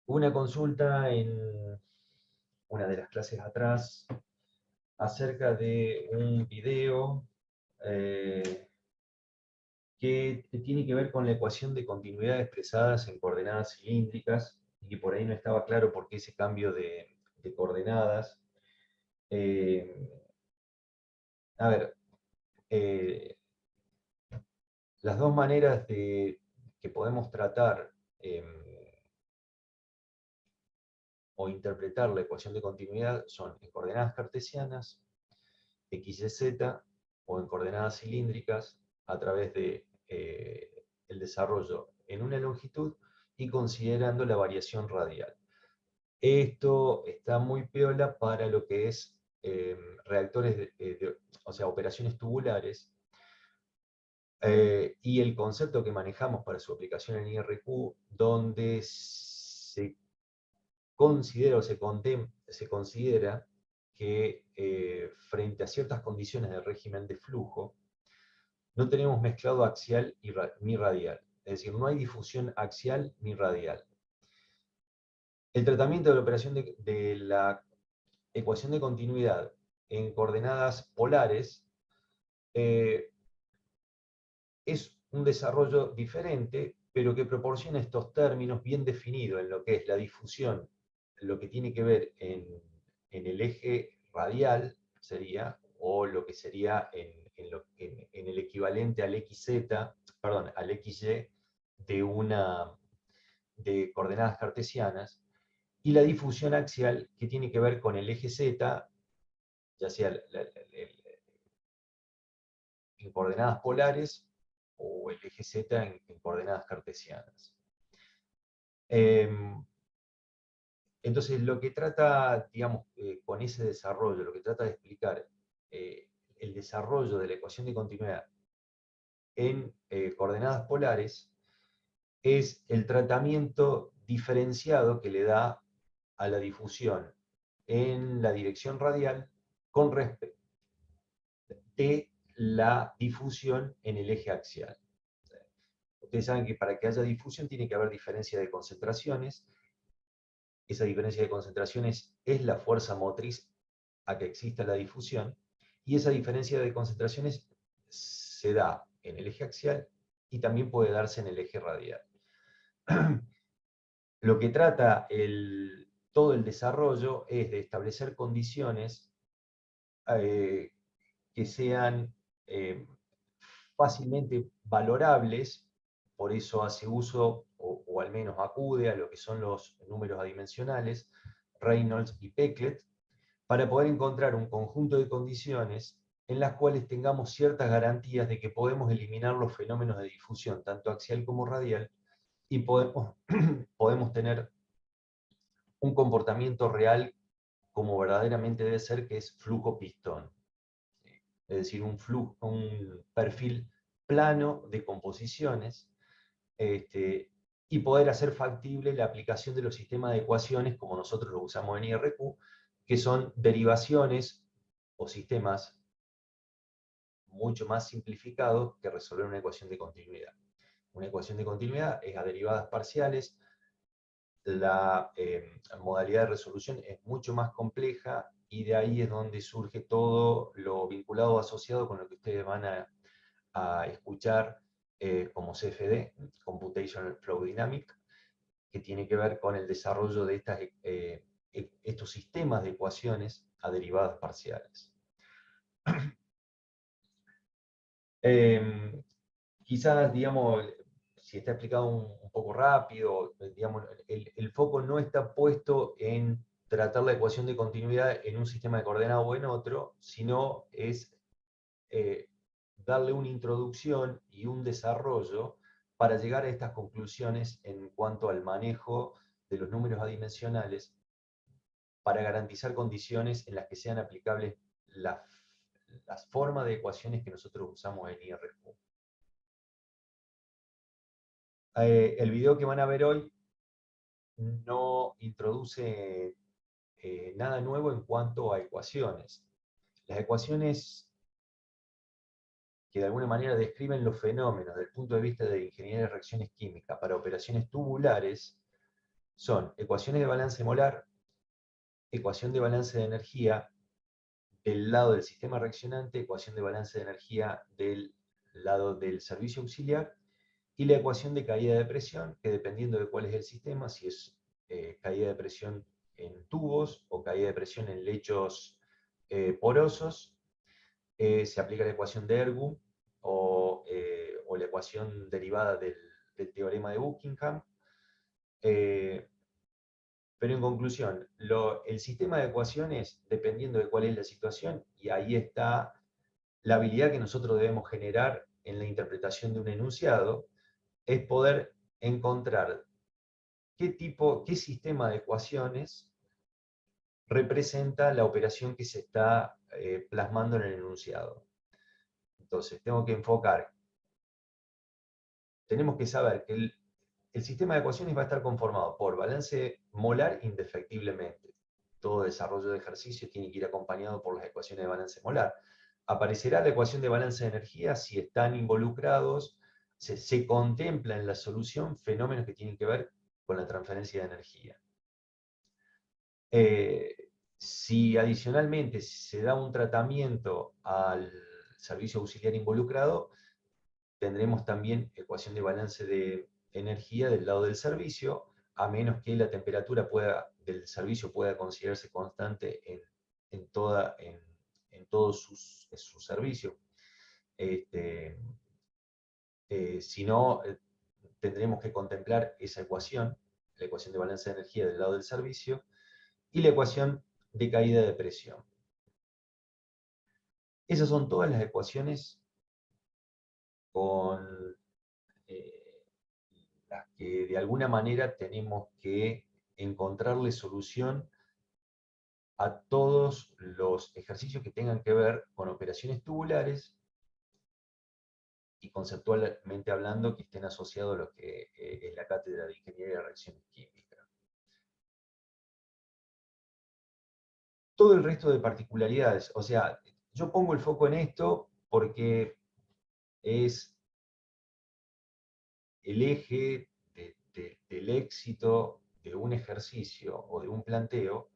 Una consulta en una de las clases atrás acerca de un video que tiene que ver con la ecuación de continuidad expresadas en coordenadas cilíndricas, y que por ahí no estaba claro por qué ese cambio de coordenadas. Eh, a ver, eh, las dos maneras que podemos tratar o interpretar la ecuación de continuidad son en coordenadas cartesianas, x, y, z, o en coordenadas cilíndricas a través de el desarrollo en una longitud y considerando la variación radial. Esto está muy piola para lo que es reactores, o sea, operaciones tubulares, y el concepto que manejamos para su aplicación en IRQ, donde se considera o se considera que frente a ciertas condiciones del régimen de flujo, no tenemos mezclado axial ni radial. Es decir, no hay difusión axial ni radial. El tratamiento de la operación de la ecuación de continuidad en coordenadas polares es un desarrollo diferente, pero que proporciona estos términos bien definidos en lo que es la difusión, lo que tiene que ver en el eje radial, sería, o lo que sería en el equivalente al XZ, perdón, al XY de coordenadas cartesianas, y la difusión axial que tiene que ver con el eje Z, ya sea en coordenadas polares o el eje Z en coordenadas cartesianas. Entonces, lo que trata, digamos, con ese desarrollo, lo que trata de explicar el desarrollo de la ecuación de continuidad en coordenadas polares es el tratamiento diferenciado que le da a la difusión en la dirección radial con respecto de la difusión en el eje axial. Ustedes saben que para que haya difusión tiene que haber diferencia de concentraciones. Esa diferencia de concentraciones es la fuerza motriz a que exista la difusión, y esa diferencia de concentraciones se da en el eje axial y también puede darse en el eje radial. Lo que trata todo el desarrollo es de establecer condiciones que sean fácilmente valorables, por eso hace uso, o al menos acude a lo que son los números adimensionales, Reynolds y Peclet, para poder encontrar un conjunto de condiciones en las cuales tengamos ciertas garantías de que podemos eliminar los fenómenos de difusión, tanto axial como radial, y podemos tener un comportamiento real como verdaderamente debe ser, que es flujo pistón. Es decir, un perfil plano de composiciones, y poder hacer factible la aplicación de los sistemas de ecuaciones como nosotros lo usamos en IRQ, que son derivaciones o sistemas mucho más simplificados que resolver una ecuación de continuidad. Una ecuación de continuidad es a derivadas parciales, la modalidad de resolución es mucho más compleja, y de ahí es donde surge todo lo vinculado o asociado con lo que ustedes van a escuchar como CFD, Computational Flow Dynamics, que tiene que ver con el desarrollo de estos sistemas de ecuaciones a derivadas parciales. Quizás, digamos, si está explicado un poco rápido, digamos, el foco no está puesto en tratar la ecuación de continuidad en un sistema de coordenadas o en otro, sino es darle una introducción y un desarrollo para llegar a estas conclusiones en cuanto al manejo de los números adimensionales, para garantizar condiciones en las que sean aplicables las formas de ecuaciones que nosotros usamos en IRQ. El video que van a ver hoy no introduce nada nuevo en cuanto a ecuaciones. Las ecuaciones que de alguna manera describen los fenómenos desde el punto de vista de ingeniería de reacciones químicas para operaciones tubulares son ecuaciones de balance molar, ecuación de balance de energía del lado del sistema reaccionante, ecuación de balance de energía del lado del servicio auxiliar, y la ecuación de caída de presión, que dependiendo de cuál es el sistema, si es caída de presión en tubos o caída de presión en lechos porosos, se aplica la ecuación de Ergun o la ecuación derivada del teorema de Buckingham. Pero en conclusión, el sistema de ecuaciones, dependiendo de cuál es la situación, y ahí está la habilidad que nosotros debemos generar en la interpretación de un enunciado, es poder encontrar qué sistema de ecuaciones representa la operación que se está plasmando en el enunciado. Entonces, tenemos que saber que el sistema de ecuaciones va a estar conformado por balance molar indefectiblemente. Todo desarrollo de ejercicio tiene que ir acompañado por las ecuaciones de balance molar. Aparecerá la ecuación de balance de energía si están involucrados, se contempla en la solución fenómenos que tienen que ver con la transferencia de energía. Si adicionalmente se da un tratamiento al servicio auxiliar involucrado, tendremos también ecuación de balance de energía del lado del servicio, a menos que la temperatura del servicio pueda considerarse constante en todos sus servicios. Si no, tendremos que contemplar esa ecuación, la ecuación de balance de energía del lado del servicio, y la ecuación de caída de presión. Esas son todas las ecuaciones con las que de alguna manera tenemos que encontrarle solución a todos los ejercicios que tengan que ver con operaciones tubulares y conceptualmente hablando que estén asociados a lo que es la cátedra de Ingeniería de Reacciones Químicas. Todo el resto de particularidades, o sea, yo pongo el foco en esto porque es el eje del éxito de un ejercicio o de un planteo,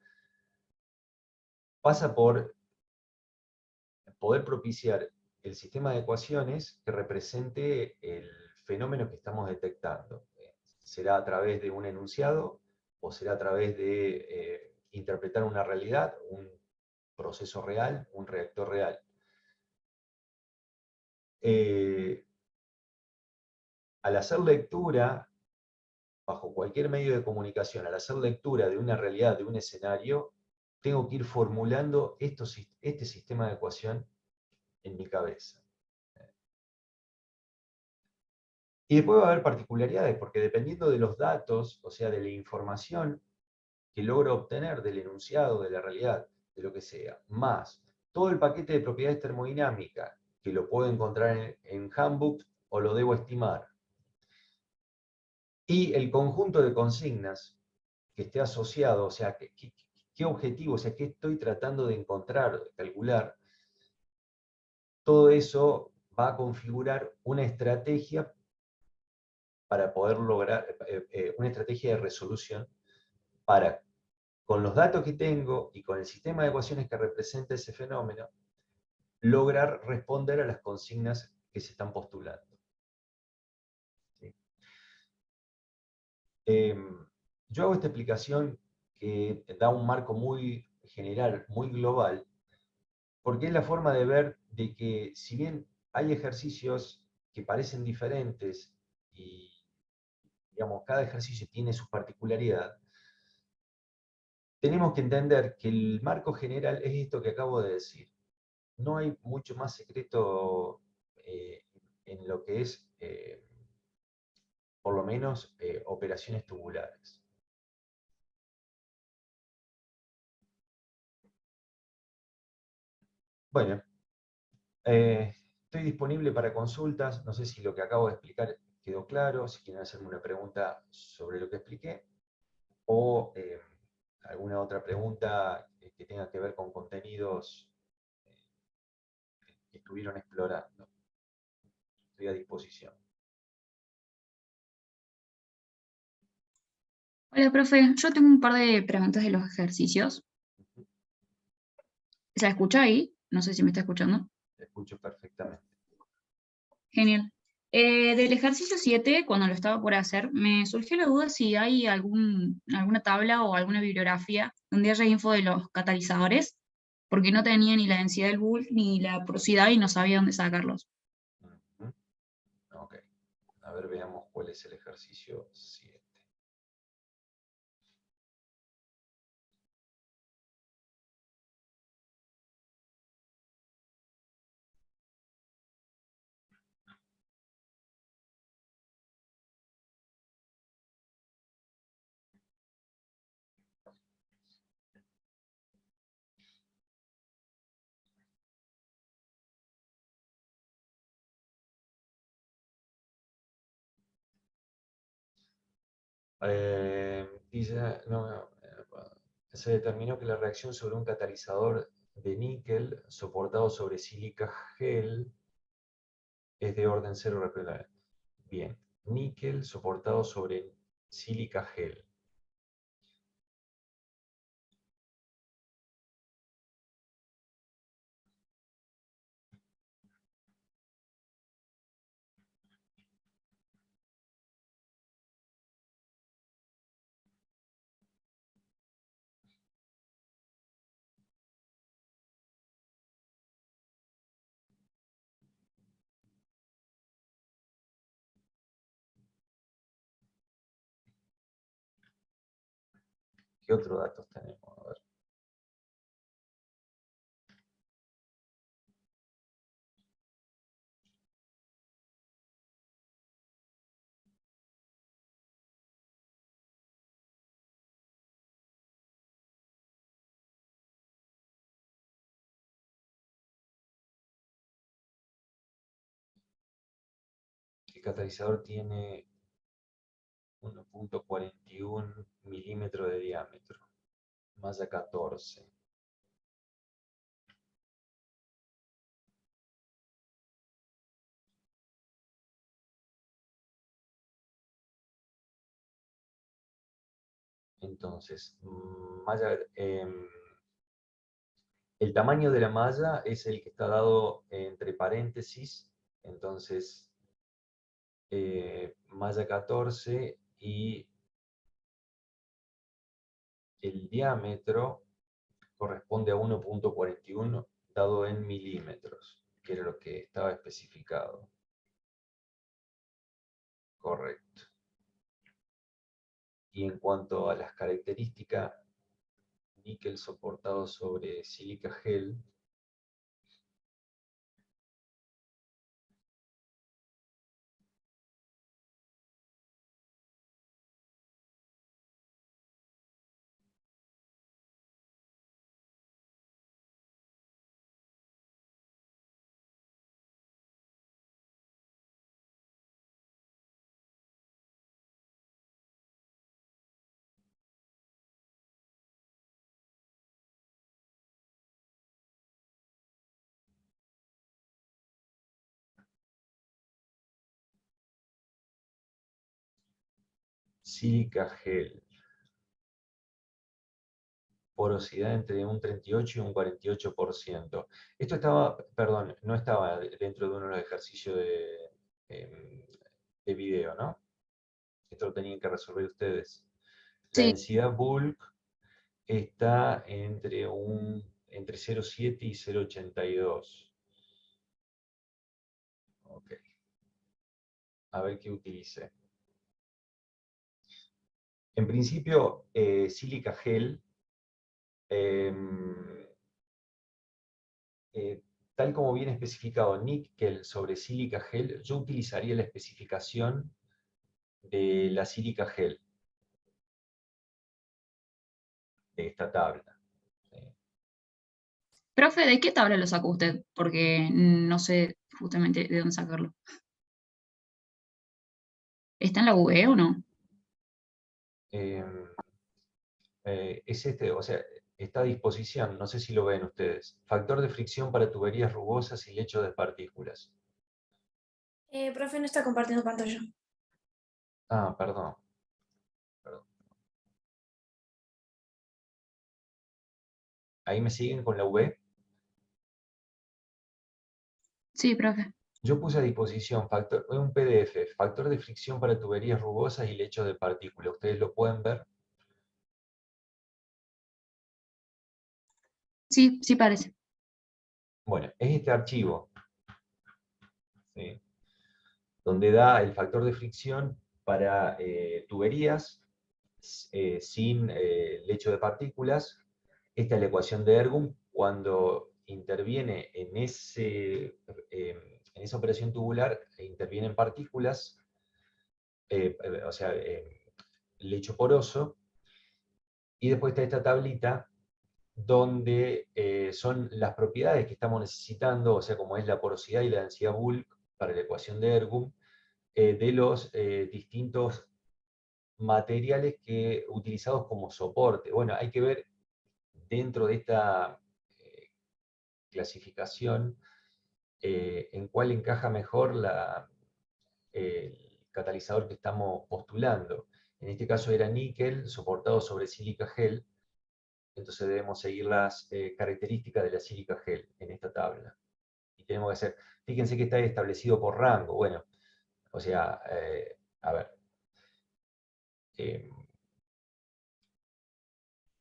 pasa por poder propiciar el sistema de ecuaciones que represente el fenómeno que estamos detectando. Será a través de un enunciado o será a través de interpretar una realidad, un proceso real, un reactor real. Al hacer lectura, bajo cualquier medio de comunicación, al hacer lectura de una realidad, de un escenario, tengo que ir formulando este sistema de ecuación en mi cabeza. Y después va a haber particularidades, porque dependiendo de los datos, o sea, de la información que logro obtener del enunciado, de la realidad, de lo que sea, más todo el paquete de propiedades termodinámicas, que lo puedo encontrar en Handbook o lo debo estimar, y el conjunto de consignas que esté asociado, o sea, qué objetivo, o sea, qué estoy tratando de encontrar, de calcular, todo eso va a configurar una estrategia para poder lograr una estrategia de resolución para, con los datos que tengo y con el sistema de ecuaciones que representa ese fenómeno, lograr responder a las consignas que se están postulando. ¿Sí? Yo hago esta explicación que da un marco muy general, muy global, porque es la forma de ver de que si bien hay ejercicios que parecen diferentes y digamos, cada ejercicio tiene su particularidad, tenemos que entender que el marco general es esto que acabo de decir. No hay mucho más secreto en lo que es, por lo menos, operaciones tubulares. Bueno, estoy disponible para consultas. No sé si lo que acabo de explicar quedó claro, si quieren hacerme una pregunta sobre lo que expliqué, o alguna otra pregunta que tenga que ver con contenidos que estuvieron explorando. Estoy a disposición. Hola, profe. Yo tengo un par de preguntas de los ejercicios. ¿Se escucha ahí? No sé si me está escuchando. Te escucho perfectamente. Genial. Del ejercicio 7, cuando lo estaba por hacer, me surgió la duda si hay alguna tabla o alguna bibliografía donde haya info de los catalizadores, porque no tenía ni la densidad del bulk ni la porosidad y no sabía dónde sacarlos. Ujú. Ok. A ver, veamos cuál es el ejercicio 7. Dice, se determinó que la reacción sobre un catalizador de níquel soportado sobre sílica gel es de orden cero repelente. Bien, níquel soportado sobre sílica gel. ¿Qué otros datos tenemos? A ver. El catalizador tiene 1,41 milímetros de diámetro, malla 14. Entonces, el tamaño de la malla es el que está dado entre paréntesis, entonces malla 14 y el diámetro corresponde a 1,41 dado en milímetros, que era lo que estaba especificado. Correcto. Y en cuanto a las características, níquel soportado sobre sílica gel, sílica gel, porosidad entre un 38 y un 48%. Esto estaba, perdón, no estaba dentro de uno de los ejercicios de video, ¿no? Esto lo tenían que resolver ustedes. La Sí, densidad bulk está entre 0,7 y 0,82. Ok. A ver qué utilicé. En principio, sílica gel, em, tal como viene especificado níquel sobre sílica gel, yo utilizaría la especificación de la sílica gel de esta tabla. profe, ¿de qué tabla lo sacó usted? Porque no sé justamente de dónde sacarlo. ¿Está en la UE o no? Em, es este, o sea, está a disposición, no sé si lo ven ustedes. Factor de fricción para tuberías rugosas y lecho de partículas. Profe, no está compartiendo pantalla. Ah, perdón. Perdón. ¿Ahí me siguen con la V? Sí, profe. Yo puse a disposición un PDF, factor de fricción para tuberías rugosas y lechos de partículas. ¿Ustedes lo pueden ver? Sí, sí parece. Bueno, es este archivo, ¿sí?, donde da el factor de fricción para tuberías sin lecho de partículas. Esta es la ecuación de Ergun. Cuando interviene en esa operación tubular, intervienen partículas, o sea, lecho poroso, y después está esta tablita donde son las propiedades que estamos necesitando, o sea, como es la porosidad y la densidad bulk para la ecuación de Ergun, de los distintos materiales utilizados como soporte. Bueno, hay que ver dentro de esta clasificación en cuál encaja mejor el catalizador que estamos postulando. En este caso era níquel soportado sobre sílica gel, entonces debemos seguir las características de la sílica gel en esta tabla. Y tenemos que hacer, fíjense que está establecido por rango. Bueno, o sea, a ver,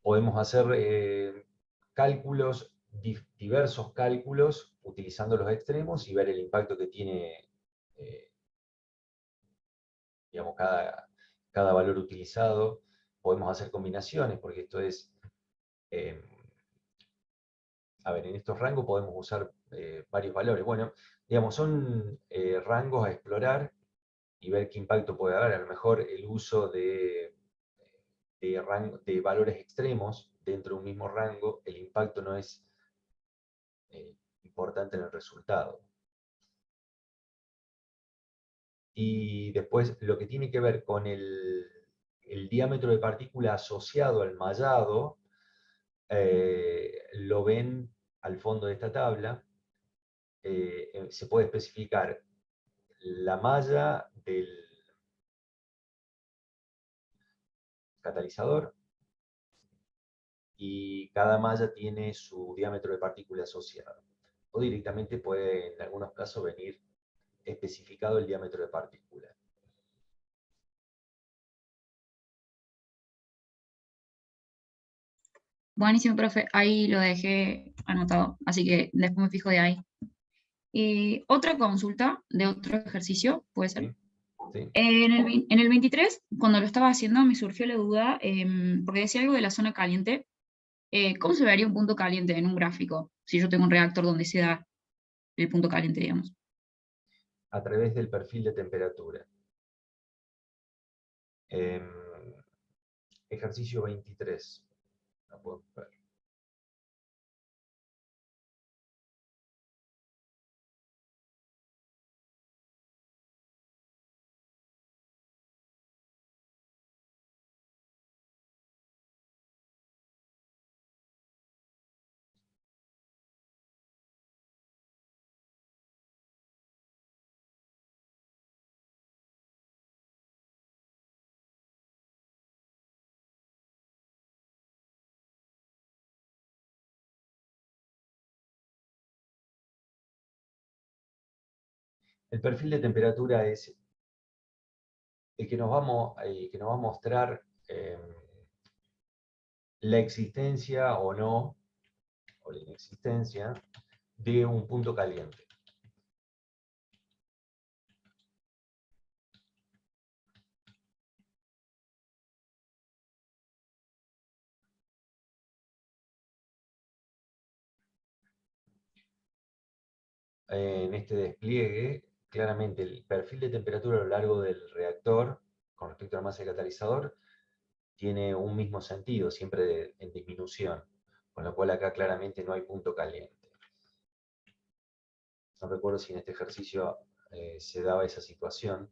podemos hacer cálculos, diversos cálculos, utilizando los extremos y ver el impacto que tiene, digamos, cada valor utilizado. Podemos hacer combinaciones, porque esto es, a ver, en estos rangos podemos usar varios valores. Bueno, digamos, son rangos a explorar y ver qué impacto puede haber. A lo mejor el uso de valores extremos dentro de un mismo rango, el impacto no es importante en el resultado. Y después lo que tiene que ver con el diámetro de partícula asociado al mallado, lo ven al fondo de esta tabla. Se puede especificar la malla del catalizador, y cada malla tiene su diámetro de partícula asociado. O directamente puede, en algunos casos, venir especificado el diámetro de partícula. Buenísimo, profe. Ahí lo dejé anotado, así que después me fijo de ahí. Y otra consulta de otro ejercicio, puede ser. ¿Sí? ¿Sí? En el 23, cuando lo estaba haciendo, me surgió la duda, porque decía algo de la zona caliente. ¿Cómo se vería un punto caliente en un gráfico? Si yo tengo un reactor donde se da el punto caliente, digamos. A través del perfil de temperatura. Ejercicio 23. Lo puedo ver. El perfil de temperatura es el que nos va a mostrar la existencia o no, o la inexistencia, de un punto caliente. En este despliegue, claramente el perfil de temperatura a lo largo del reactor, con respecto a la masa del catalizador, tiene un mismo sentido, siempre en disminución, con lo cual acá claramente no hay punto caliente. No recuerdo si en este ejercicio se daba esa situación.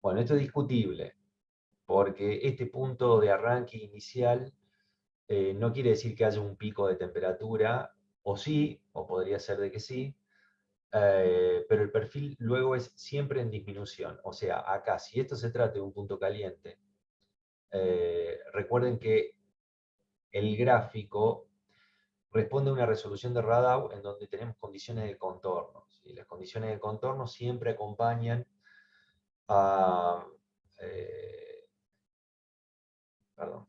Bueno, esto es discutible, porque este punto de arranque inicial no quiere decir que haya un pico de temperatura, o sí, o podría ser de que sí, pero el perfil luego es siempre en disminución. O sea, acá, si esto se trata de un punto caliente, recuerden que el gráfico responde a una resolución de Radau en donde tenemos condiciones de contorno, ¿sí? Las condiciones de contorno siempre acompañan a... perdón.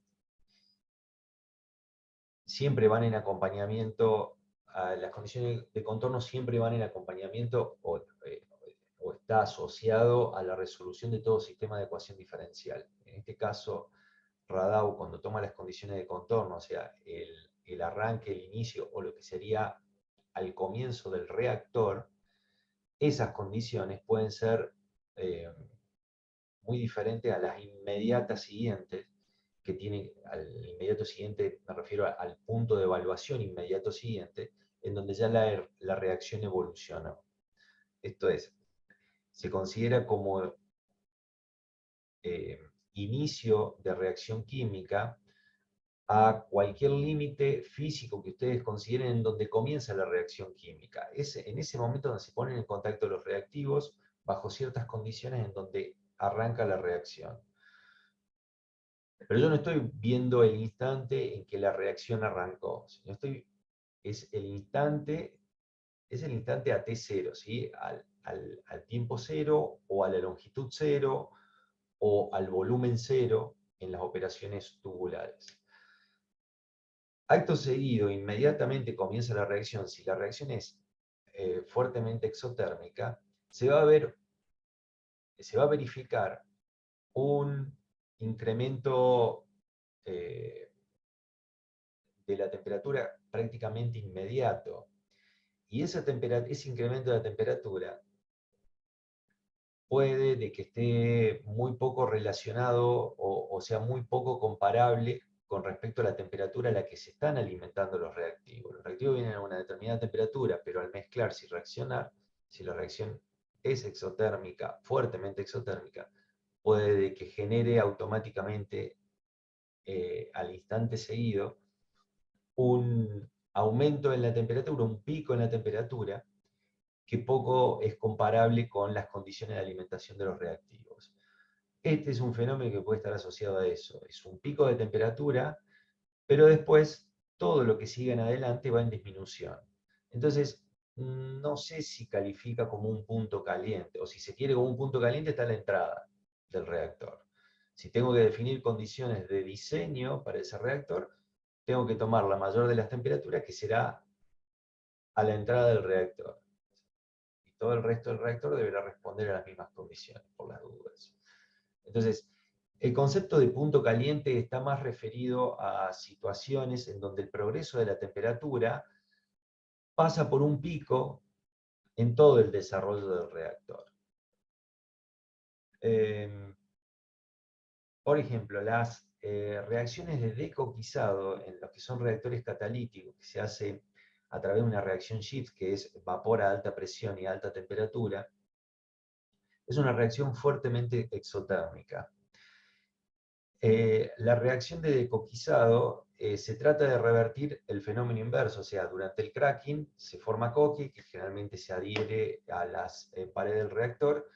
Siempre van en acompañamiento, las condiciones de contorno siempre van en acompañamiento o está asociado a la resolución de todo sistema de ecuación diferencial. En este caso, Radau, cuando toma las condiciones de contorno, o sea, el arranque, el inicio, o lo que sería al comienzo del reactor, esas condiciones pueden ser eh, muy diferentes a las inmediatas siguientes, que tiene al inmediato siguiente, me refiero al punto de evaluación inmediato siguiente, en donde ya la reacción evolucionó. Esto es, se considera como inicio de reacción química a cualquier límite físico que ustedes consideren en donde comienza la reacción química. Es en ese momento donde se ponen en contacto los reactivos bajo ciertas condiciones en donde arranca la reacción. Pero yo no estoy viendo el instante en que la reacción arrancó, sino es el instante a t0, ¿sí? Al tiempo cero, o a la longitud cero, o al volumen cero en las operaciones tubulares. Acto seguido, inmediatamente comienza la reacción. Si la reacción es fuertemente exotérmica, se va a verificar un incremento de la temperatura prácticamente inmediato. Y ese incremento de la temperatura puede de que esté muy poco relacionado o sea muy poco comparable con respecto a la temperatura a la que se están alimentando los reactivos. Los reactivos vienen a una determinada temperatura, pero al mezclarse y reaccionar, si la reacción es exotérmica, fuertemente exotérmica, puede de que genere automáticamente al instante seguido un aumento en la temperatura, un pico en la temperatura, que poco es comparable con las condiciones de alimentación de los reactivos. Este es un fenómeno que puede estar asociado a eso. Es un pico de temperatura, pero después todo lo que sigue en adelante va en disminución. Entonces, no sé si califica como un punto caliente, o si se quiere como un punto caliente está la entrada del reactor. Si tengo que definir condiciones de diseño para ese reactor, tengo que tomar la mayor de las temperaturas, que será a la entrada del reactor. Y todo el resto del reactor deberá responder a las mismas condiciones, por las dudas. Entonces, el concepto de punto caliente está más referido a situaciones en donde el progreso de la temperatura pasa por un pico en todo el desarrollo del reactor. Por ejemplo, las reacciones de decoquizado en los que son reactores catalíticos, que se hace a través de una reacción Gibbs, que es vapor a alta presión y alta temperatura, es una reacción fuertemente exotérmica. La reacción de decoquizado se trata de revertir el fenómeno inverso, o sea, durante el cracking se forma coque, que generalmente se adhiere a las paredes del reactor,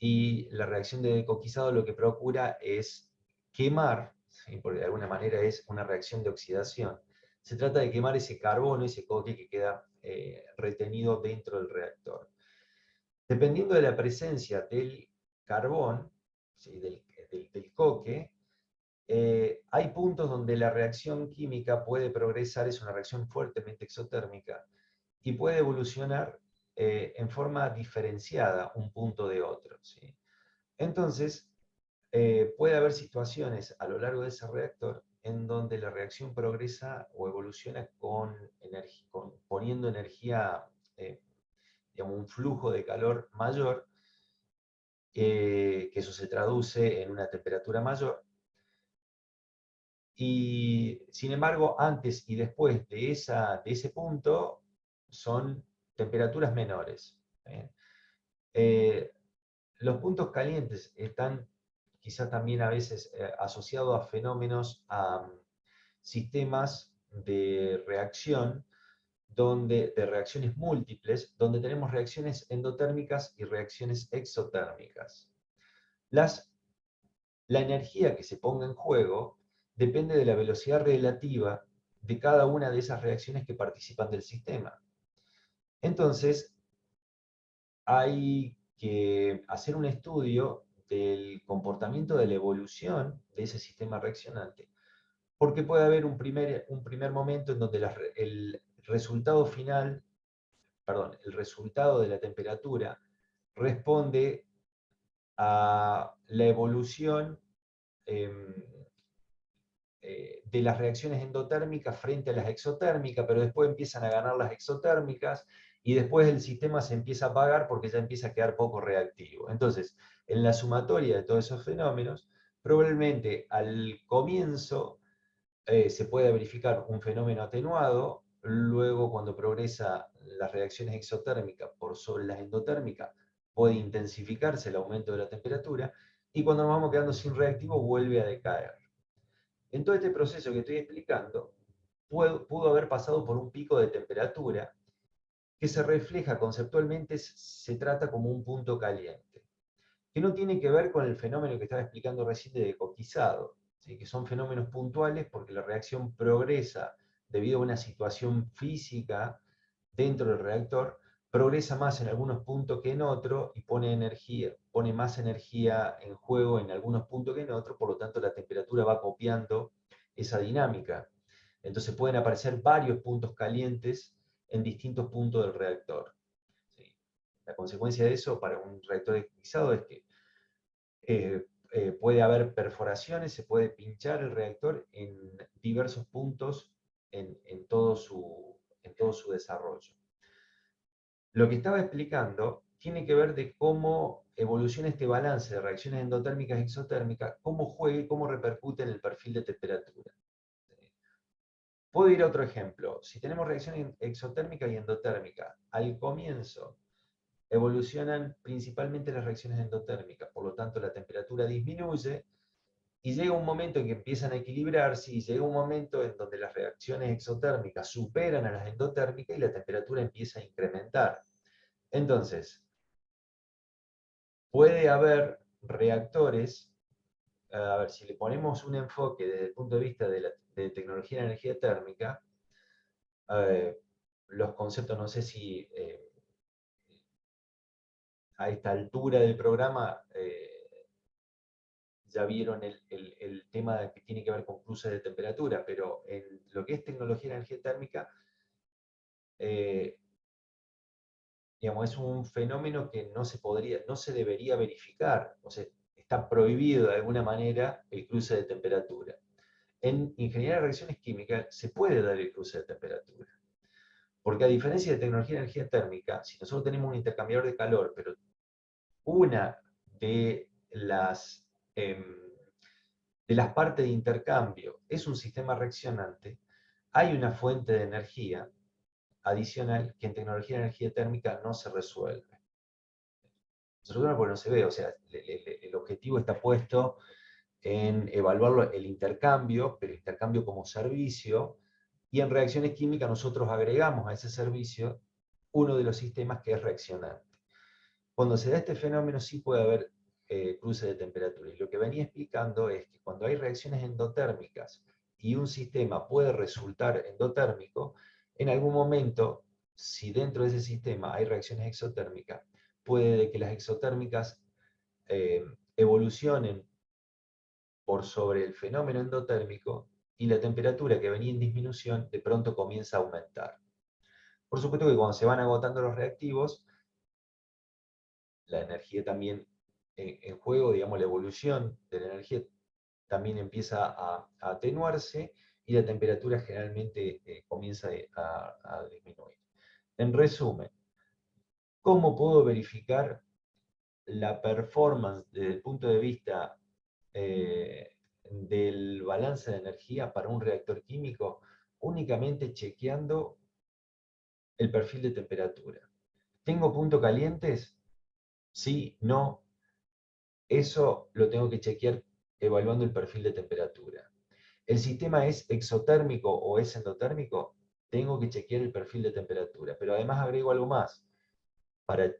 y la reacción de decoquizado lo que procura es quemar, ¿sí? Porque de alguna manera es una reacción de oxidación. Se trata de quemar ese carbono, ese coque que queda retenido dentro del reactor. Dependiendo de la presencia del carbón, ¿sí? del coque, hay puntos donde la reacción química puede progresar, es una reacción fuertemente exotérmica, y puede evolucionar en forma diferenciada un punto de otro, ¿sí? Entonces, puede haber situaciones a lo largo de ese reactor en donde la reacción progresa o evoluciona poniendo energía, digamos, un flujo de calor mayor, que eso se traduce en una temperatura mayor. Y sin embargo, antes y después de ese punto son temperaturas menores. Los puntos calientes están quizás también a veces asociados a fenómenos, a sistemas de reacción de reacciones múltiples, donde tenemos reacciones endotérmicas y reacciones exotérmicas. La energía que se ponga en juego depende de la velocidad relativa de cada una de esas reacciones que participan del sistema. Entonces, hay que hacer un estudio del comportamiento de la evolución de ese sistema reaccionante, porque puede haber un primer momento en donde el resultado final, perdón, el resultado de la temperatura responde a la evolución de las reacciones endotérmicas frente a las exotérmicas, pero después empiezan a ganar las exotérmicas y después el sistema se empieza a apagar porque ya empieza a quedar poco reactivo. Entonces, en la sumatoria de todos esos fenómenos, probablemente al comienzo se puede verificar un fenómeno atenuado, luego cuando progresa las reacciones exotérmicas por sobre las endotérmicas, puede intensificarse el aumento de la temperatura, y cuando nos vamos quedando sin reactivo vuelve a decaer. En todo este proceso que estoy explicando, pudo haber pasado por un pico de temperatura que se refleja conceptualmente, se trata como un punto caliente, que no tiene que ver con el fenómeno que estaba explicando recién de decoquizado, ¿sí? Que son fenómenos puntuales porque la reacción progresa debido a una situación física dentro del reactor, progresa más en algunos puntos que en otros y pone más energía en juego en algunos puntos que en otros, por lo tanto la temperatura va copiando esa dinámica. Entonces pueden aparecer varios puntos calientes en distintos puntos del reactor. ¿Sí? La consecuencia de eso para un reactor decoquizado es que puede haber perforaciones, se puede pinchar el reactor en diversos puntos en todo su desarrollo. Lo que estaba explicando tiene que ver de cómo evoluciona este balance de reacciones endotérmicas y exotérmicas, cómo juega y cómo repercute en el perfil de temperatura. Puedo ir a otro ejemplo. Si tenemos reacciones exotérmicas y endotérmicas, al comienzo evolucionan principalmente las reacciones endotérmicas, por lo tanto la temperatura disminuye y llega un momento en que empiezan a equilibrarse y llega un momento en donde las reacciones exotérmicas superan a las endotérmicas y la temperatura empieza a incrementar. Entonces, puede haber reactores, a ver, si le ponemos un enfoque desde el punto de vista de tecnología de energía térmica, los conceptos, no sé si a esta altura del programa ya vieron el tema que tiene que ver con cruces de temperatura, pero en lo que es tecnología de energía térmica, digamos, es un fenómeno que no se debería verificar, o sea, está prohibido de alguna manera el cruce de temperatura. En ingeniería de reacciones químicas se puede dar el cruce de temperatura, porque a diferencia de tecnología de energía térmica, si nosotros tenemos un intercambiador de calor, pero una em, de las partes de intercambio es un sistema reaccionante, hay una fuente de energía adicional que en tecnología de energía térmica no se resuelve. Se resuelve porque no se ve, o sea, el objetivo está puesto en evaluar el intercambio, pero intercambio como servicio, y en reacciones químicas nosotros agregamos a ese servicio uno de los sistemas que es reaccionante. Cuando se da este fenómeno sí puede haber cruce de temperatura, y lo que venía explicando es que cuando hay reacciones endotérmicas y un sistema puede resultar endotérmico, en algún momento, si dentro de ese sistema hay reacciones exotérmicas, puede que las exotérmicas evolucionen por sobre el fenómeno endotérmico y la temperatura que venía en disminución de pronto comienza a aumentar. Por supuesto que cuando se van agotando los reactivos, la energía también en juego, digamos, la evolución de la energía también empieza a atenuarse y la temperatura generalmente comienza a disminuir. En resumen, ¿cómo puedo verificar la performance desde el punto de vista del balance de energía para un reactor químico? Únicamente chequeando el perfil de temperatura. ¿Tengo puntos calientes? Sí, no. Eso lo tengo que chequear evaluando el perfil de temperatura. ¿El sistema es exotérmico o es endotérmico? tengo que chequear el perfil de temperatura. Pero además agrego algo más. Para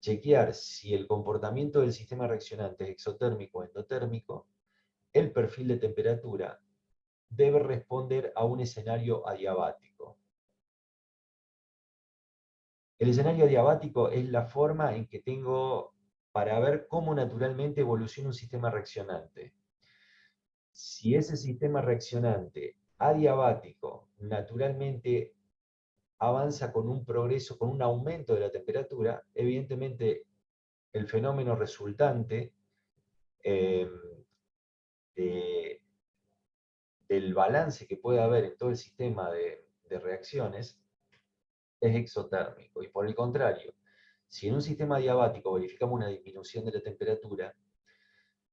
chequear si el comportamiento del sistema reaccionante es exotérmico o endotérmico, el perfil de temperatura debe responder a un escenario adiabático. El escenario adiabático es la forma en que tengo para ver cómo naturalmente evoluciona un sistema reaccionante. Si ese sistema reaccionante adiabático naturalmente avanza con un progreso, con un aumento de la temperatura, evidentemente el fenómeno resultante eh, de, del balance que puede haber en todo el sistema de reacciones es exotérmico. Y por el contrario, si en un sistema adiabático verificamos una disminución de la temperatura,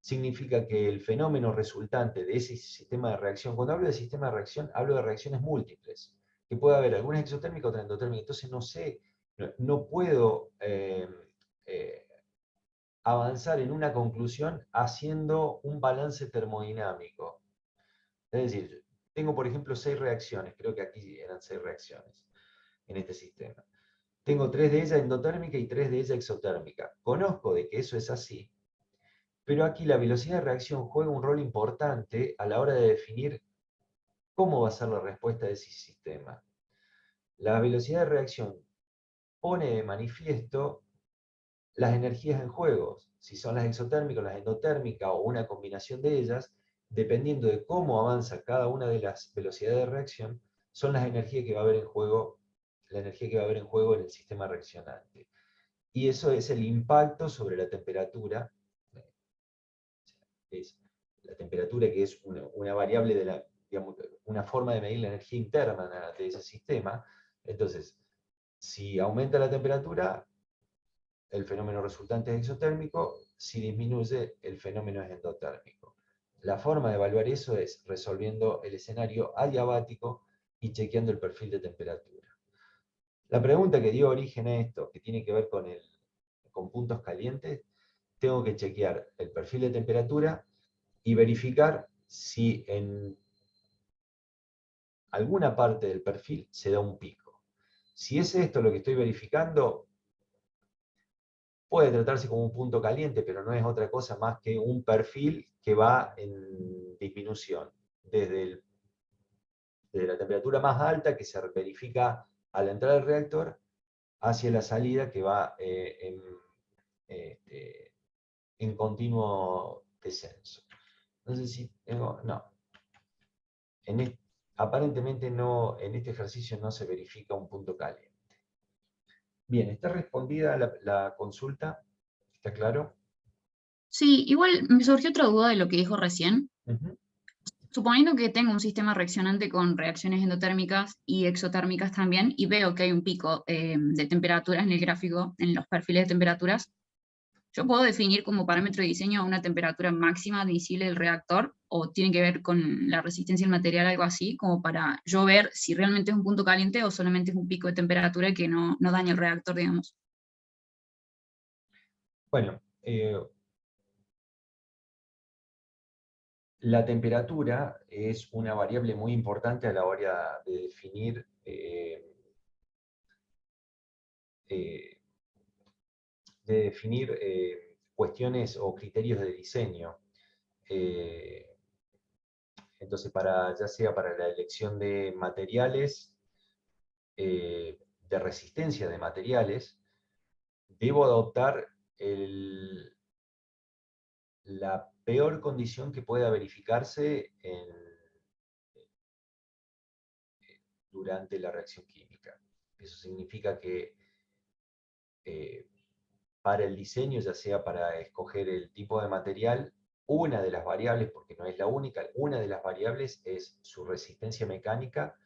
significa que el fenómeno resultante de ese sistema de reacción, cuando hablo de sistema de reacción, hablo de reacciones múltiples, que puede haber algunas exotérmicas, otras endotérmicas. Entonces no sé, no puedo avanzar en una conclusión haciendo un balance termodinámico. Es decir, tengo por ejemplo 6 reacciones, creo que aquí eran 6 reacciones en este sistema. Tengo 3 de ellas endotérmicas y 3 de ellas exotérmicas. Conozco de que eso es así, pero aquí la velocidad de reacción juega un rol importante a la hora de definir cómo va a ser la respuesta de ese sistema. La velocidad de reacción pone de manifiesto las energías en juego, si son las exotérmicas, las endotérmicas o una combinación de ellas, dependiendo de cómo avanza cada una de las velocidades de reacción, son las energías que va a haber en juego, la energía que va a haber en juego en el sistema reaccionante. Y eso es el impacto sobre la temperatura, es la temperatura que es una variable de la, digamos, una forma de medir la energía interna de ese sistema. Entonces, si aumenta la temperatura, el fenómeno resultante es exotérmico; si disminuye, el fenómeno es endotérmico. La forma de evaluar eso es resolviendo el escenario adiabático y chequeando el perfil de temperatura. La pregunta que dio origen a esto, que tiene que ver con puntos calientes, tengo que chequear el perfil de temperatura y verificar si en alguna parte del perfil se da un pico. Si es esto lo que estoy verificando, puede tratarse como un punto caliente, pero no es otra cosa más que un perfil que va en disminución, desde la temperatura más alta que se verifica a la entrada del reactor hacia la salida que va en continuo descenso. No sé si tengo, no. Aparentemente no, en este ejercicio no se verifica un punto caliente. Bien, ¿está respondida la consulta? ¿Está claro? Sí, igual me surgió otra duda de lo que dijo recién. Ujú. Suponiendo que tengo un sistema reaccionante con reacciones endotérmicas y exotérmicas también, y veo que hay un pico de temperaturas en el gráfico, en los perfiles de temperaturas, ¿yo puedo definir como parámetro de diseño una temperatura máxima admisible del reactor? ¿O tiene que ver con la resistencia del material, algo así, como para yo ver si realmente es un punto caliente o solamente es un pico de temperatura que no daña el reactor, digamos? Bueno, la temperatura es una variable muy importante a la hora de definir eh, cuestiones o criterios de diseño. Eh, entonces, ya sea para la elección de materiales, de resistencia de materiales, debo adoptar la peor condición que pueda verificarse durante la reacción química. Eso significa que eh, para el diseño, ya sea para escoger el tipo de material, una de las variables, porque no es la única, una de las variables es su resistencia mecánica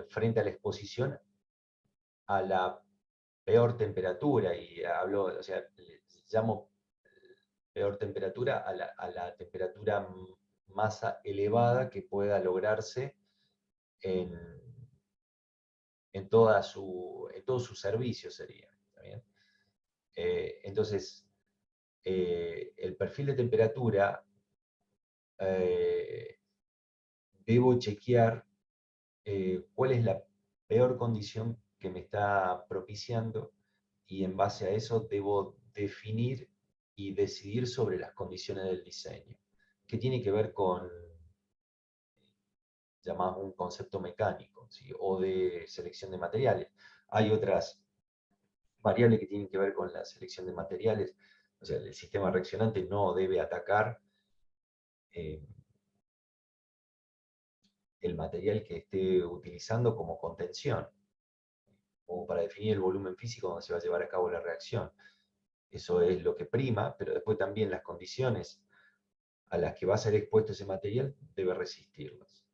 frente a la exposición a la peor temperatura. Y hablo, o sea, llamo peor temperatura a la temperatura más elevada que pueda lograrse en, en todo su servicio sería. ¿Está bien? Entonces, el perfil de temperatura debo chequear cuál es la peor condición que me está propiciando, y en base a eso debo definir y decidir sobre las condiciones del diseño, que tiene que ver con, llamamos un concepto mecánico, ¿sí? O de selección de materiales. Hay otras variables que tienen que ver con la selección de materiales. O sea, el sistema reaccionante no debe atacar eh, el material que esté utilizando como contención, o para definir el volumen físico donde se va a llevar a cabo la reacción. Eso es lo que prima, pero después también las condiciones a las que va a ser expuesto ese material debe resistirlas.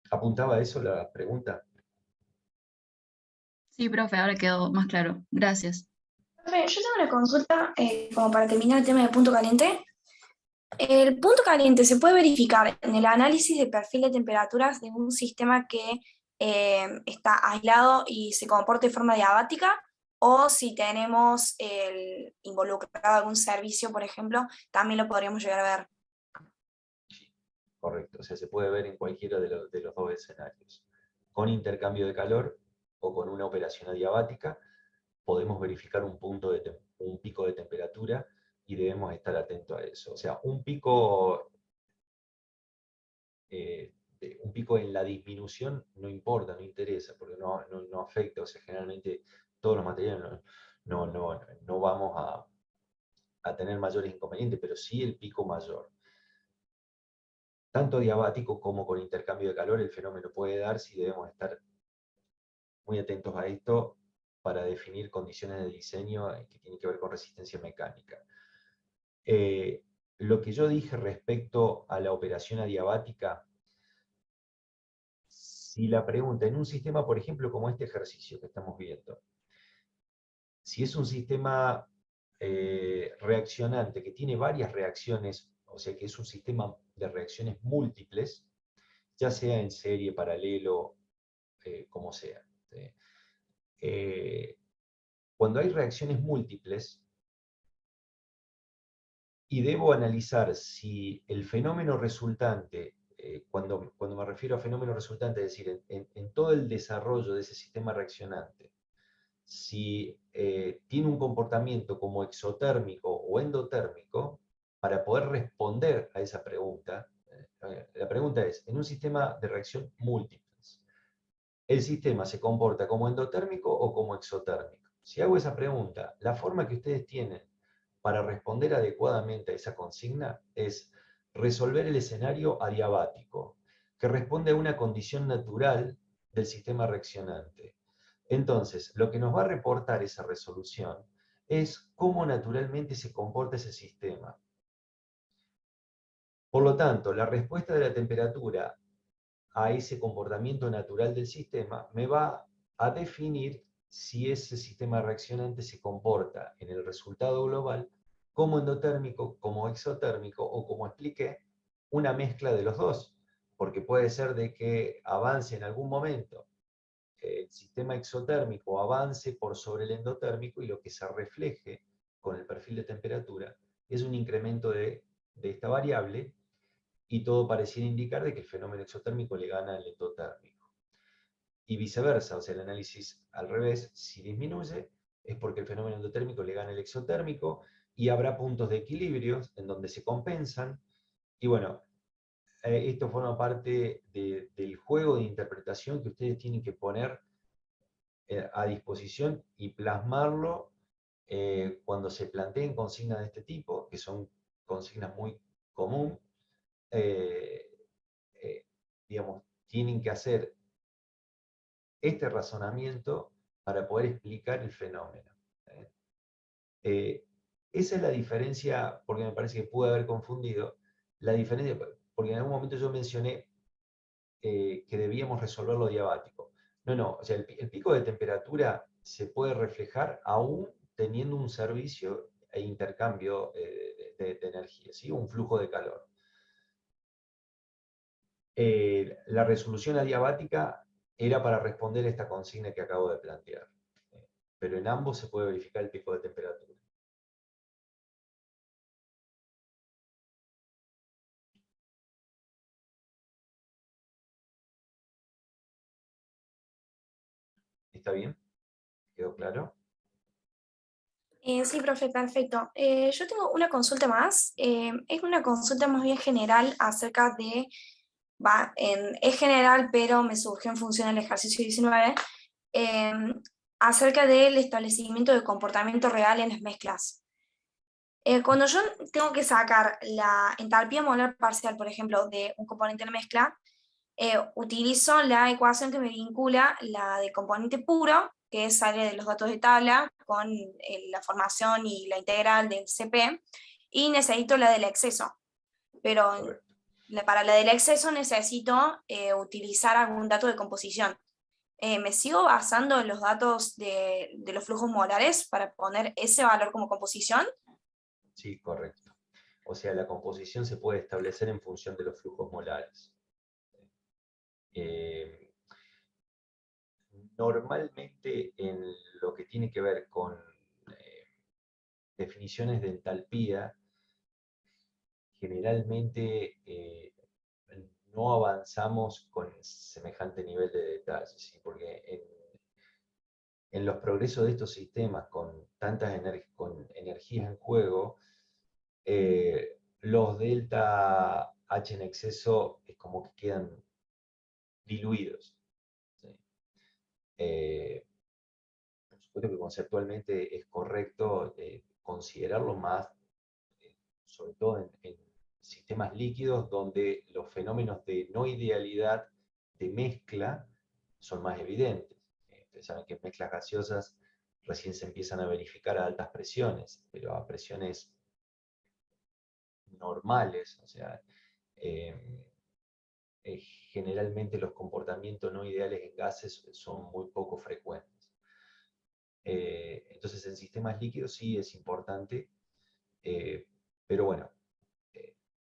¿Apuntaba a eso la pregunta? Sí, profe, ahora quedó más claro. Gracias. Profe, yo tengo una consulta como para terminar el tema del punto caliente. El punto caliente se puede verificar en el análisis de perfil de temperaturas de un sistema que está aislado y se comporta de forma diabática, o si tenemos involucrado algún servicio, por ejemplo, también lo podríamos llegar a ver. Sí, correcto. O sea, se puede ver en cualquiera de los dos escenarios. Con intercambio de calor o con una operación adiabática, podemos verificar un pico de temperatura y debemos estar atentos a eso. O sea, un pico en la disminución no importa, no interesa, porque no afecta. O sea, generalmente todos los materiales no vamos a tener mayores inconvenientes, pero sí el pico mayor. Tanto diabático como con intercambio de calor, el fenómeno puede darse y debemos estar muy atentos a esto para definir condiciones de diseño que tienen que ver con resistencia mecánica. Lo que yo dije respecto a la operación adiabática, si la pregunta en un sistema, por ejemplo, como este ejercicio que estamos viendo, si es un sistema reaccionante que tiene varias reacciones, o sea que es un sistema de reacciones múltiples, ya sea en serie, paralelo, como sea. ¿Sí? Cuando hay reacciones múltiples, y debo analizar si el fenómeno resultante, cuando me refiero a fenómeno resultante, es decir, en todo el desarrollo de ese sistema reaccionante, si tiene un comportamiento como exotérmico o endotérmico, para poder responder a esa pregunta, la pregunta es, en un sistema de reacción múltiples, ¿el sistema se comporta como endotérmico o como exotérmico? Si hago esa pregunta, la forma que ustedes tienen para responder adecuadamente a esa consigna es resolver el escenario adiabático, que responde a una condición natural del sistema reaccionante. Entonces, lo que nos va a reportar esa resolución es cómo naturalmente se comporta ese sistema. Por lo tanto, la respuesta de la temperatura a ese comportamiento natural del sistema me va a definir si ese sistema reaccionante se comporta en el resultado global como endotérmico, como exotérmico o, como expliqué, una mezcla de los dos, porque puede ser de que avance en algún momento el sistema exotérmico, avance por sobre el endotérmico, y lo que se refleje con el perfil de temperatura es un incremento de esta variable, y todo pareciera indicar de que el fenómeno exotérmico le gana al endotérmico. Y viceversa, o sea, el análisis al revés, si disminuye, es porque el fenómeno endotérmico le gana al exotérmico, y habrá puntos de equilibrio en donde se compensan. Y bueno, esto forma parte del juego de interpretación que ustedes tienen que poner a disposición y plasmarlo cuando se planteen consignas de este tipo, que son consignas muy comunes. eh, digamos, tienen que hacer este razonamiento para poder explicar el fenómeno. Eh, Esa es la diferencia, porque me parece que pude haber confundido, la diferencia, porque en algún momento yo mencioné que debíamos resolver lo diabático. No, o sea, el pico de temperatura se puede reflejar aún teniendo un servicio e intercambio de energía, ¿sí? Un flujo de calor. La resolución adiabática era para responder a esta consigna que acabo de plantear. Pero en ambos se puede verificar el pico de temperatura. ¿Está bien? ¿Quedó claro? Sí, profe, perfecto. Yo tengo una consulta más. Es una consulta más bien general acerca de, es general, pero me surgió en función del ejercicio 19, eh, acerca del establecimiento de comportamiento real en las mezclas. Cuando yo tengo que sacar la entalpía molar parcial, por ejemplo, de un componente de mezcla, utilizo la ecuación que me vincula la de componente puro, que sale de los datos de tabla, con la formación y la integral del CP, y necesito la del exceso. Pero Correcto. para la del exceso necesito utilizar algún dato de composición. ¿Me sigo basando en los datos de los flujos molares para poner ese valor como composición? Sí, correcto. O sea, la composición se puede establecer en función de los flujos molares. Eh, Normalmente en lo que tiene que ver con definiciones de entalpía, generalmente no avanzamos con semejante nivel de detalle, ¿sí? Porque en los progresos de estos sistemas con tantas con energías en juego, los delta H en exceso es como que quedan diluidos. ¿Sí? Por supuesto que conceptualmente es correcto considerarlo más, sobre todo en sistemas líquidos donde los fenómenos de no idealidad de mezcla son más evidentes. Ustedes saben que en mezclas gaseosas recién se empiezan a verificar a altas presiones, pero a presiones normales, o sea, eh, generalmente los comportamientos no ideales en gases son muy poco frecuentes. Entonces en sistemas líquidos sí es importante, pero bueno,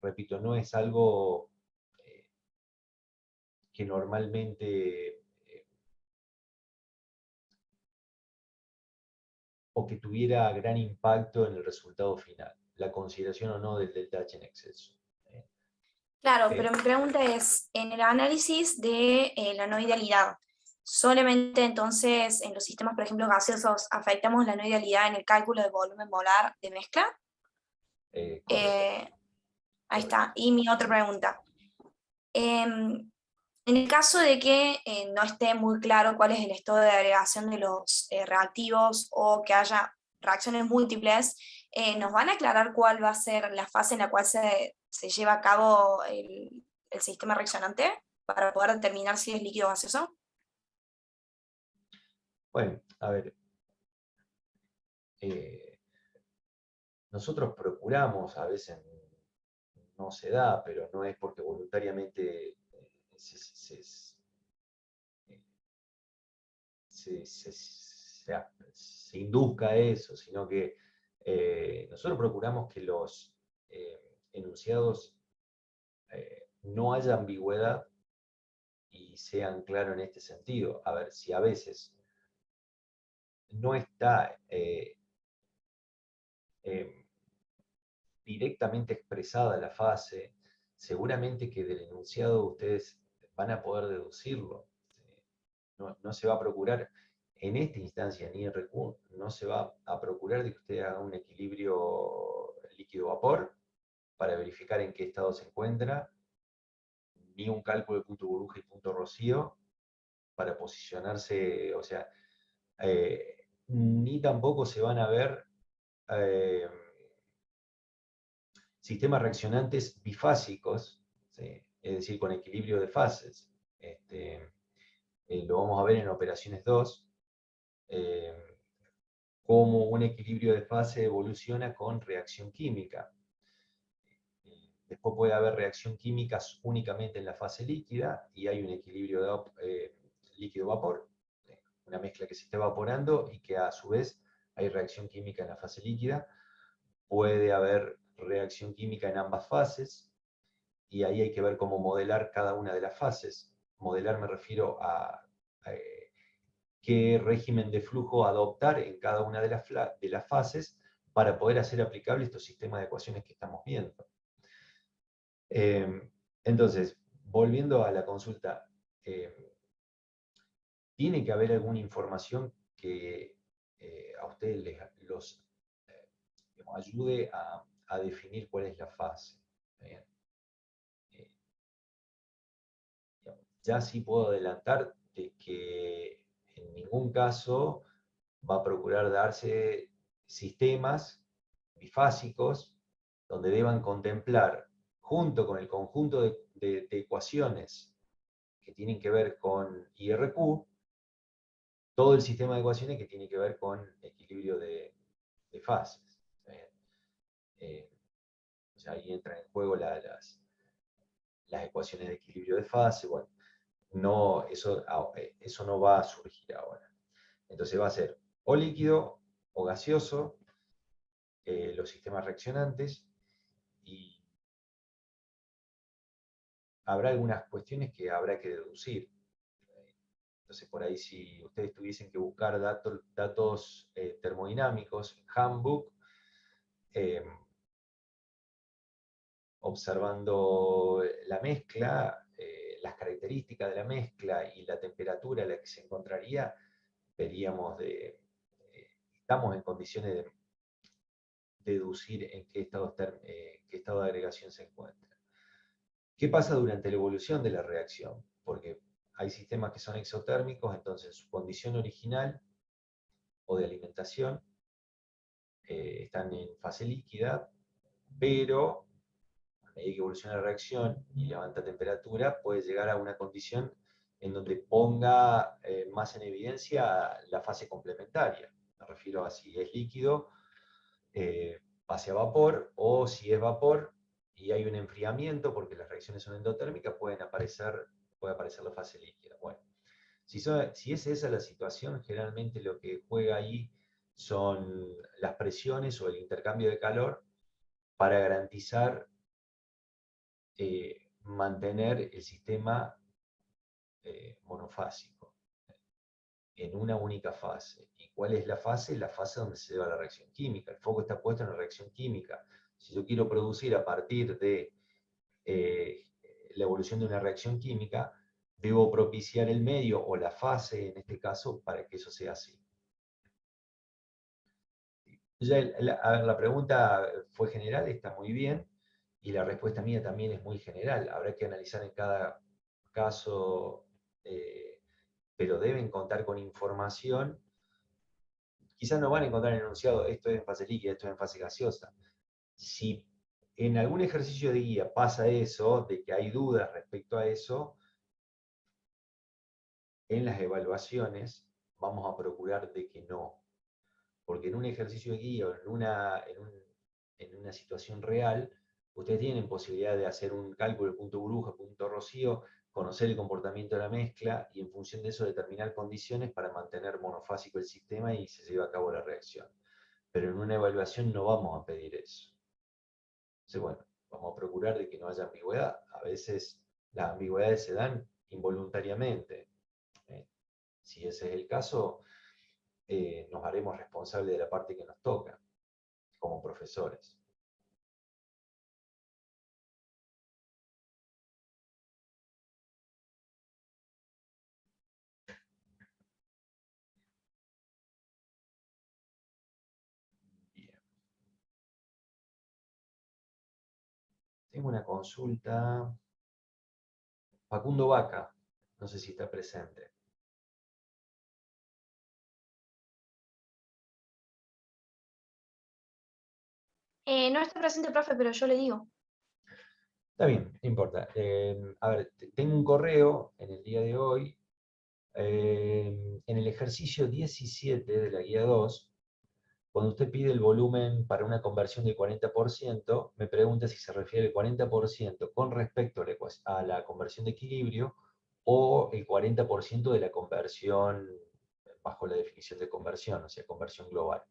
repito, no es algo que normalmente o que tuviera gran impacto en el resultado final, la consideración o no del delta H en exceso. Claro, pero Eh, mi pregunta es, en el análisis de la no idealidad, solamente entonces en los sistemas, por ejemplo, gaseosos, afectamos la no idealidad en el cálculo de volumen molar de mezcla. Correcto, Ahí correcto. está. Y mi otra pregunta. En el caso de que no esté muy claro cuál es el estado de agregación de los reactivos o que haya reacciones múltiples, ¿nos van a aclarar cuál va a ser la fase en la cual se lleva a cabo el sistema reaccionante para poder determinar si es líquido o gaseoso? Bueno, a ver, nosotros procuramos, a veces no se da, pero no es porque voluntariamente se, se- se- se- se induzca eso, sino que nosotros procuramos que los enunciados no haya ambigüedad y sean claros en este sentido. A ver, si a veces no está eh, directamente expresada la fase, seguramente que del enunciado ustedes van a poder deducirlo. No se va a procurar en esta instancia, ni en RQ, no se va a procurar de que usted haga un equilibrio líquido-vapor para verificar en qué estado se encuentra, ni un cálculo de punto burbuja y punto rocío para posicionarse, o sea, ni tampoco se van a ver eh, sistemas reaccionantes bifásicos, ¿sí? Es decir, con equilibrio de fases. Lo vamos a ver en operaciones 2, cómo un equilibrio de fase evoluciona con reacción química. Después puede haber reacción química únicamente en la fase líquida y hay un equilibrio de líquido-vapor, una mezcla que se está evaporando y que a su vez hay reacción química en la fase líquida. Puede haber reacción química en ambas fases y ahí hay que ver cómo modelar cada una de las fases. Modelar me refiero a qué régimen de flujo adoptar en cada una de las fases para poder hacer aplicable estos sistemas de ecuaciones que estamos viendo. Entonces, volviendo a la consulta, tiene que haber alguna información que a ustedes los digamos, ayude a definir cuál es la fase. ¿Bien? Ya sí puedo adelantar de que en ningún caso va a procurar darse sistemas bifásicos donde deban contemplar, junto con el conjunto de ecuaciones que tienen que ver con IRQ, todo el sistema de ecuaciones que tiene que ver con equilibrio de fases. O sea, ahí entran en juego las ecuaciones de equilibrio de fase. Bueno, no, eso no va a surgir ahora. Entonces va a ser o líquido o gaseoso, los sistemas reaccionantes, y habrá algunas cuestiones que habrá que deducir. Entonces, por ahí, si ustedes tuviesen que buscar datos termodinámicos en Handbook, observando la mezcla, las características de la mezcla y la temperatura a la que se encontraría, veríamos estamos en condiciones de deducir en qué estado de agregación se encuentra. ¿Qué pasa durante la evolución de la reacción? Porque hay sistemas que son exotérmicos, entonces su condición original o de alimentación están en fase líquida, pero a medida que evoluciona la reacción y levanta temperatura, puede llegar a una condición en donde ponga más en evidencia la fase complementaria. Me refiero a si es líquido, pase a vapor, o si es vapor y hay un enfriamiento, porque las reacciones son endotérmicas, puede aparecer la fase líquida. Bueno, si es esa la situación, generalmente lo que juega ahí son las presiones o el intercambio de calor para garantizar mantener el sistema monofásico en una única fase. ¿Y cuál es la fase? La fase donde se lleva la reacción química. El foco está puesto en la reacción química. Si yo quiero producir a partir de la evolución de una reacción química, debo propiciar el medio o la fase, en este caso, para que eso sea así. Ya la pregunta fue general, está muy bien, y la respuesta mía también es muy general. Habrá que analizar en cada caso, pero deben contar con información. Quizás no van a encontrar en el enunciado esto es en fase líquida, esto es en fase gaseosa. Si en algún ejercicio de guía pasa eso, de que hay dudas respecto a eso, en las evaluaciones vamos a procurar de que no. Porque en un ejercicio de guía o en una situación real, ustedes tienen posibilidad de hacer un cálculo de punto burbuja, punto rocío, conocer el comportamiento de la mezcla y en función de eso determinar condiciones para mantener monofásico el sistema y se lleva a cabo la reacción. Pero en una evaluación no vamos a pedir eso. Entonces, bueno, vamos a procurar de que no haya ambigüedad. A veces las ambigüedades se dan involuntariamente. Si ese es el caso, nos haremos responsables de la parte que nos toca, como profesores. Bien. Tengo una consulta. Facundo Vaca, no sé si está presente. No está presente, profe, pero yo le digo. Está bien, no importa. A ver, tengo un correo en el día de hoy. En el ejercicio 17 de la guía 2, cuando usted pide el volumen para una conversión del 40%, me pregunta si se refiere al 40% con respecto a la conversión de equilibrio o el 40% de la conversión bajo la definición de conversión, o sea, conversión global.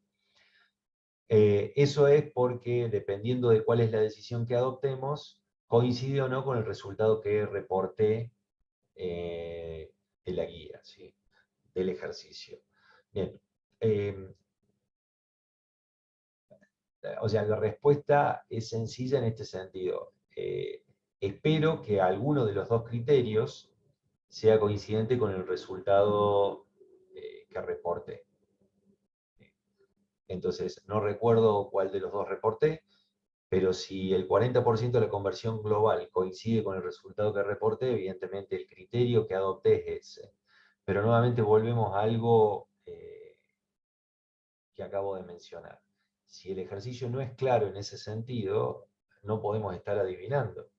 Eso es porque, dependiendo de cuál es la decisión que adoptemos, coincide o no con el resultado que reporté de la guía, ¿sí? Del ejercicio. Bien. O sea, la respuesta es sencilla en este sentido. Espero que alguno de los dos criterios sea coincidente con el resultado que reporté. Entonces, no recuerdo cuál de los dos reporté, pero si el 40% de la conversión global coincide con el resultado que reporté, evidentemente el criterio que adopté es ese. Pero nuevamente volvemos a algo que acabo de mencionar. Si el ejercicio no es claro en ese sentido, no podemos estar adivinando.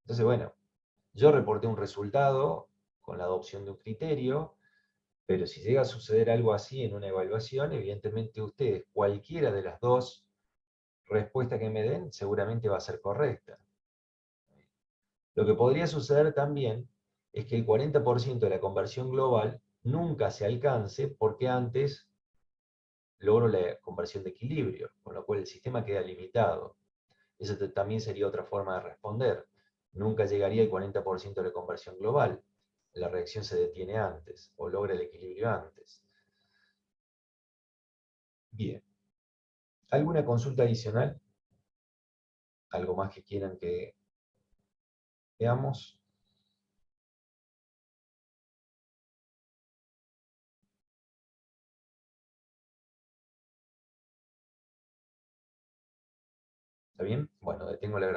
Entonces, bueno, yo reporté un resultado con la adopción de un criterio, pero si llega a suceder algo así en una evaluación, evidentemente ustedes, cualquiera de las dos respuestas que me den, seguramente va a ser correcta. Lo que podría suceder también es que el 40% de la conversión global nunca se alcance porque antes logro la conversión de equilibrio, con lo cual el sistema queda limitado. Esa también sería otra forma de responder. Nunca llegaría el 40% de la conversión global. La reacción se detiene antes, o logra el equilibrio antes. Bien. ¿Alguna consulta adicional? ¿Algo más que quieran que veamos? ¿Está bien? Bueno, detengo la grabación.